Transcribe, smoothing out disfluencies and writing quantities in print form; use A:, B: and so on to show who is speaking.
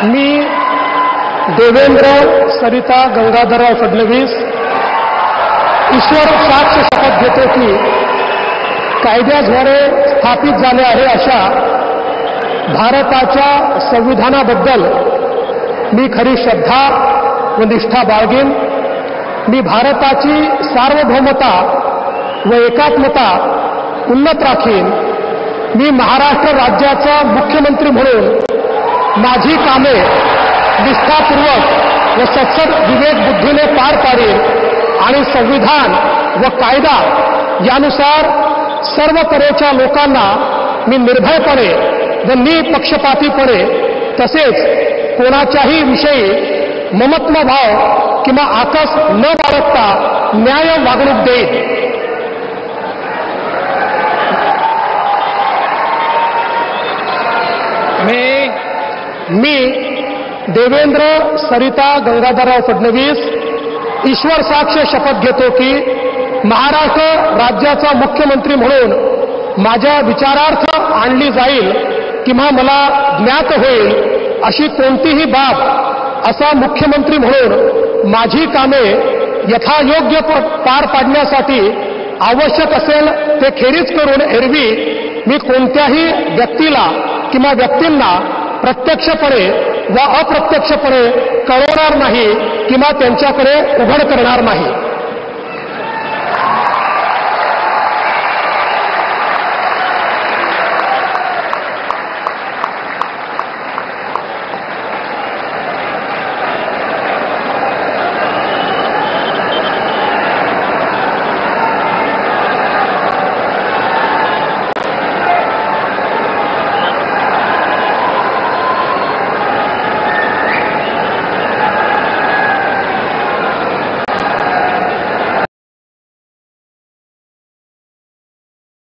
A: मी देवेंद्र सरिता गंगाधरराव फडणवीस ईश्वर साक्ष शपथ घेतो की कायद्याद्वारे स्थापित झाले आहे अशा भारताच्या संविधानाबद्दल मी खरी श्रद्धा व निष्ठा बाळगेन. मी भारताची सार्वभौमता व एकात्मता उन्नत राखीन. मी महाराष्ट्र राज्याचा मुख्यमंत्री म्हणून माझी कामे निष्ठापूर्वक व सत्सद विवेक बुद्धीने पार पाडेन आणि संविधान व कायदा यानुसार सर्व तऱ्हेच्या लोकांना मी निर्भयपणे व निपक्षपातीपणे तसेच कोणाच्याही विषयी ममत्व भाव किंवा आकस न बाळगता न्याय वागणूक देईन. मी देवेंद्र सरिता गंगाधरराव फडणवीस ईश्वर साक्ष शपथ घेतो की महाराष्ट्र राज्याचा मुख्यमंत्री म्हणून माझ्या विचारार्थ आणली जाईल किंवा मला ज्ञात होईल अशी कोणतीही बाब असा मुख्यमंत्री म्हणून माझी कामे यथायोग्य पार पाडण्यासाठी आवश्यक असेल ते खेरीज करून एरवी मी कोणत्याही व्यक्तीला किंवा व्यक्तींना प्रत्यक्षपणे व अप्रत्यक्षपणे कळवणार नाही किंवा त्यांच्याकडे उघड करणार नाही.